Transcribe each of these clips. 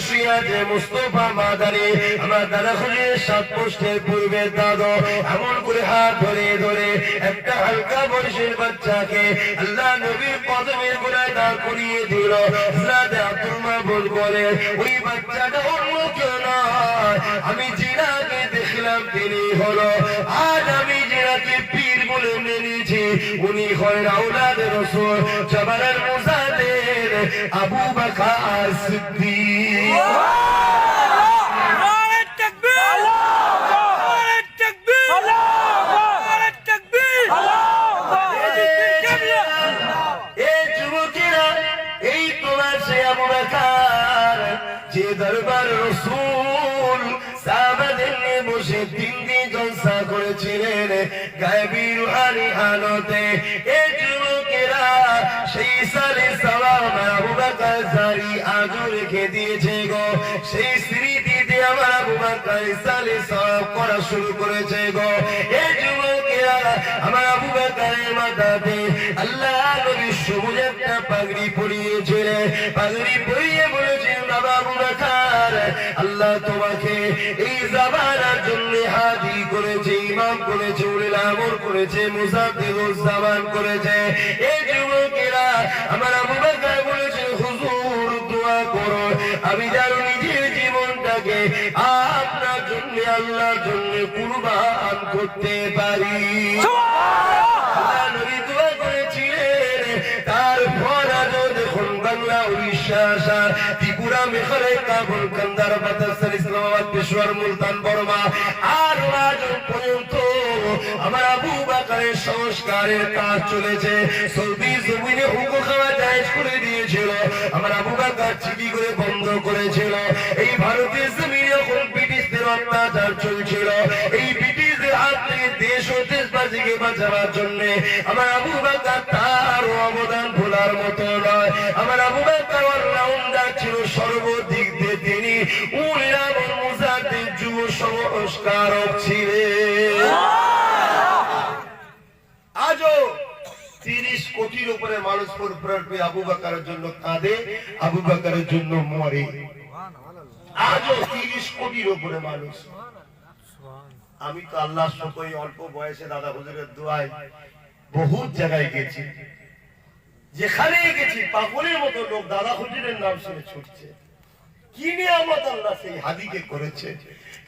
শুয়ে আছে মুস্তাফা মাদানী আমার দাদা খুঁজে 7 পোস্টের পূর্বে দাদা এমন করে হাত ধরে ধরে একটা হালকা বয়সের বাচ্চাকে আল্লাহ নবীর কদমের গোড়ায় দাঁড় করিয়ে দিল। হযরত আব্দুল মাহবুব বলে ওই বাচ্চাটা অন্য কেউ নয়, আমি জিনাকে দেখলাম তিনি হলো, আজ আমি জিনাকে পীর বলে মেনেছি, উনি হলেন আওলাদে রাসূল জাবালাল মুজাদ্দিদ আবু বকর সিদ্দিক। যে দরবার রাসূল সাহাবাদের নিয়ে বসে 3 দিন জলসা করেছিলেন গায়বী রুহানি হালতে, এই যুবকেরা সেই সালে সালাম আবু বকর জারি আজও রেখে দিয়েছে গো, সেই স্মৃতিতে আমার আবু বকর সালে সওয়াব করা শুরু করেছে গো। এই যুবকেরা আমার আবু বকরের মাথাতে আল্লাহ নবী সবুজ একটা পাগড়ি পরিয়েছিলেন, পাগড়ি পরিয়ে বলেছেন বাবা আবু বকর আল্লাহ তোমাকে এই জামানার জন্য হাদি করেছে, ইমাম করেছে, উলিল আমর করেছে, মুজাদ্দিদুজ জামান করেছে। এই যুবকেরা আমার আবু বকর বলেছে হুজুর দোয়া করো আমি যেন নিজের জীবনটাকে আপনার জন্য আল্লাহর জন্য কুরবান করতে পারি। আল্লাহ নবী দোয়া করেছিলেন, তারপর আজ দেখুন বাংলা, উড়িষ্যা, ত্রিপুরা, মেঘালয়, কাবুল, কান্দার, বাতাসের, ইসলামাবাদ, পেশোয়ার, মুলতান, বর্মা আর আজ পর্যন্ত আমার আবু বকরের সংস্কারের কাজ চলেছে। সৌদি জমিনে হুকু খাওয়া জায়েজ করে দিয়েছিল, আমার আবু বকর চিঠি করে বন্ধ করেছিল। এই ভারতের জমিনে যখন ব্রিটিশদের অত্যাচার চলছিল, এই ব্রিটিশদের হাত থেকে দেশ ও দেশবাসীকে বাঁচাবার জন্য আমার আবু বকর তার অবদান ভোলার মতো নয়। আমার আবু বকর অলরাউন্ডার ছিল, সর্বদিক দিয়ে তিনি উলিল মুজাদ্দিদ যুব সংস্কারক ছিলেন। আজও 30 কোটির উপরে মানুষ আবু বকরের জন্য কাঁদে, আবু বকরের জন্য মরে। আজও 30 কোটির উপরে মানুষ। আমি তো আল্লাহর শকরে অল্প বয়সে দাদা হুজুরের দোয়ায় বহু জায়গায় গেছি, যেখানে গেছি পাগলের মতো লোক দাদা হুজুরের নাম শুনে ছুটছে। কি নিয়ামত আল্লাহ সেই হাদিকে করেছে,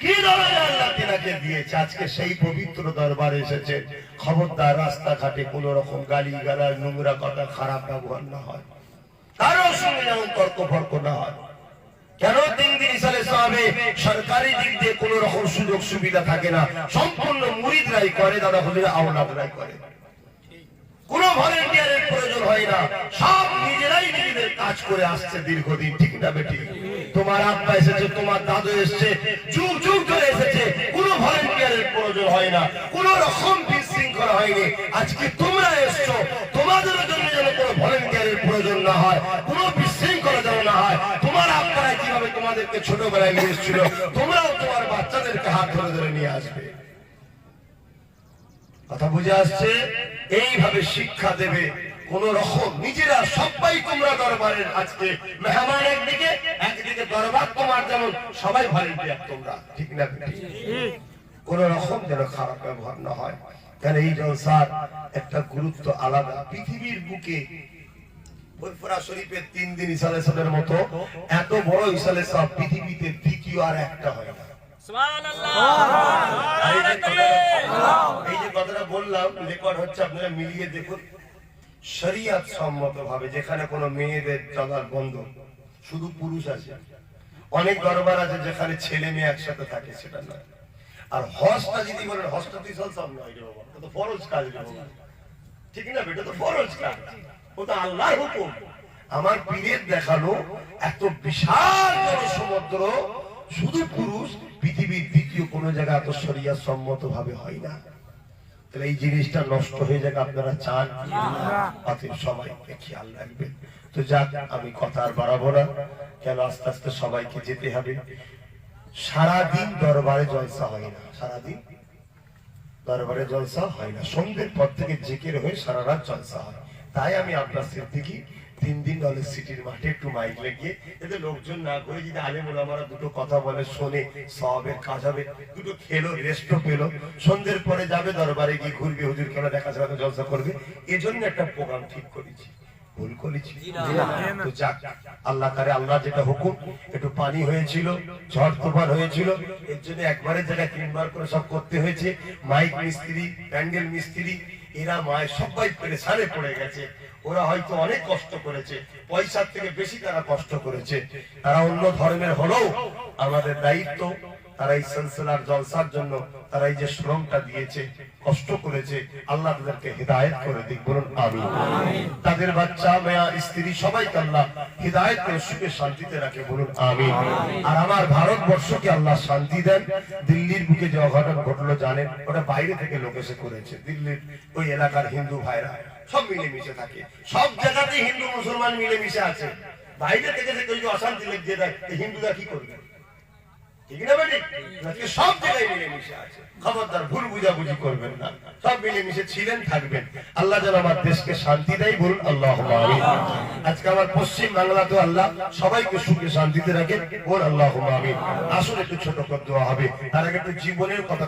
কি দরজা আল্লাহ তিনাকে দিয়েছে, আজকে সেই পবিত্র দরবারে এসেছে। খবরদার রাস্তাঘাটে কোন রকম গালি গালাজ, নোংরা কথা, খারাপ ব্যবহার না হয়, কারোর সঙ্গে যেমন তর্ক ফর্ক না হয়। কেন 3 দিন ইসালে সাহাবে সরকারি দিক দিয়ে কোন রকম সুযোগ সুবিধা থাকে না, সম্পূর্ণ মুরিদরাই করে, দাদা হুজুর আওলাদরাই করে, কোন ভলেন্টিয়ারের প্রয়োজন হয় না, সব নিজেরাই নিজেদের কাজ করে আসছে দীর্ঘদিন। ঠিক না বেটি? তোমার আব্বা এসেছে, তোমার দাদু এসেছে, যুগ যুগ ধরে এসেছে, কোন ভলেন্টিয়ারের প্রয়োজন হয় না, কোন রকম বিশৃঙ্খলা হয়নি। আজকে তোমরা এসছো, তোমাদের জন্য যেন কোন ভলেন্টিয়ারের প্রয়োজন না হয়, কোন বিশৃঙ্খলা যেন না হয়। তোমার আব্বারা কিভাবে তোমাদেরকে ছোটবেলায় নিয়ে এসেছিল, তোমরাও তোমার বাচ্চাদেরকে হাত ধরে ধরে নিয়ে আসবে। কথা বুঝে আসছে? এইভাবে শিক্ষা দেবে, কোন রকম নিজেরা সবাই তোমরা দরবারের আজকে মেহমান, একদিকে একদিকে দরবার তোমার, যেমন সবাই ভলেন্টিয়ার তোমরা। ঠিক না? কোন রকম যেন খারাপ ব্যবহার না হয়। কারণ এই জলসার একটা গুরুত্ব আলাদা। পৃথিবীর বুকে ফুরফুরা শরীফের 3 দিন ইসালে সাহেবের মতো এত বড় ইসালে সাহেব পৃথিবীতে দ্বিতীয় আর একটা হয় না। এই যে কথাটা বললাম রেকর্ড হচ্ছে, আপনারা মিলিয়ে দেখুন। শরিয়ত সম্মত ভাবে যেখানে কোনো মেয়েদের চলার বন্ধ, শুধু পুরুষ আছে। অনেক দরবার আছে যেখানে ছেলে মেয়ে একসাথে থাকে, সেটা নয়। আর হজটা যদি বলেন, হজটা তো সব নয় রে বাবা, এটা তো ফরজ কাজ রে বাবা। ঠিক না? এটা তো ফরজ কাজ, ওটা আল্লাহর হুকুম। আমার পীরের দেখানো এত বিশাল সমুদ্র, শুধু পুরুষ, পৃথিবীর দ্বিতীয় কোন জায়গায় এত শরিয়ত সম্মত ভাবে হয় না। তাহলে এই জিনিসটা নষ্ট হয়ে যাক আপনারা চান? অতএব সবাইকে খেয়াল রাখবেন। তো যাক, আমি কথা আর বাড়াবো না, কেন আস্তে আস্তে সবাইকে যেতে হবে। সারাদিন দরবারে জলসা হয় না, সারাদিন দরবারে জলসা হয় না। সন্ধ্যের পর থেকে জিকির হয়ে সারা রাত জলসা হয়। তাই আমি আপনার সিদ্দিকী 3 দিন নলেজ সিটির মাঠে একটু মাইক লাগিয়ে এতে লোকজন না করে যদি আলেম ওলামারা দুটো কথা বলে শোনে সওয়াবের কাজ হবে, দুটো খেলো রেস্টও পেলো, সন্ধ্যের পরে যাবে দরবারে গিয়ে ঘুরবে, হুজুর কেন দেখা যাবে জলসা করবে, এজন্য একটা প্রোগ্রাম ঠিক করেছি। ভুল করেছি তো যাক, আল্লাহ তারে আল্লাহ যেটা হুকুম, একটু পানি হয়েছিল, ঝড় তুফান হয়েছিল, এর জন্য একবারের জায়গায় 3 বার করে সব করতে হয়েছে। মাইক মিস্ত্রি, প্যান্ডেল মিস্ত্রি, এরা মায়ের সবাই পেরেশানে পড়ে গেছে। ওরা হয়তো অনেক কষ্ট করেছে, পয়সার থেকে বেশি তারা কষ্ট করেছে। তারা অন্য ধর্মের হলেও আমাদের দায়িত্ব, তারা এই সিলসিলার জলসার জন্য তারা এই যে শ্রমটা দিয়েছে, কষ্ট করেছে, আল্লাহ তাদেরকে হিদায়াত করে দিক, বলুন আমিন। তাদের বাচ্চা মেয়া স্ত্রী সবাইকে আল্লাহ হিদায়াত করে সুখে শান্তিতে রাখে, বলুন আমিন। আর আমার ভারতবর্ষকে আল্লাহ শান্তি দেন। দিল্লির বুকে যে অঘটন ঘটলো জানেন, ওটা বাইরে থেকে লোক এসে করেছে। দিল্লির ওই এলাকার হিন্দু ভাইরা সব মিলেমিশে থাকে, সব জায়গাতেই হিন্দু মুসলমান মিলেমিশে আছে। বাইরে থেকে যে কেউ অশান্তি লেগে দেয়, হিন্দুরা কি করবে? সব জায়গায় মিলেমিশে আছে, খবরদার ভুল বুঝাবুঝি করবেন না, সব মিলেমিশে ছিলেন, থাকবেন। আল্লাহ যেন আমার দেশকে শান্তি দেয়, বলুন আল্লাহুম্মা আমিন। আজকে আমার পশ্চিম বাংলা তো আল্লাহ সবাইকে সুখে শান্তিতে রাখেন, বলুন আল্লাহুম্মা আমিন। আসলে একটু ছোট করে দেওয়া হবে, তার আগে একটু জীবনের কথা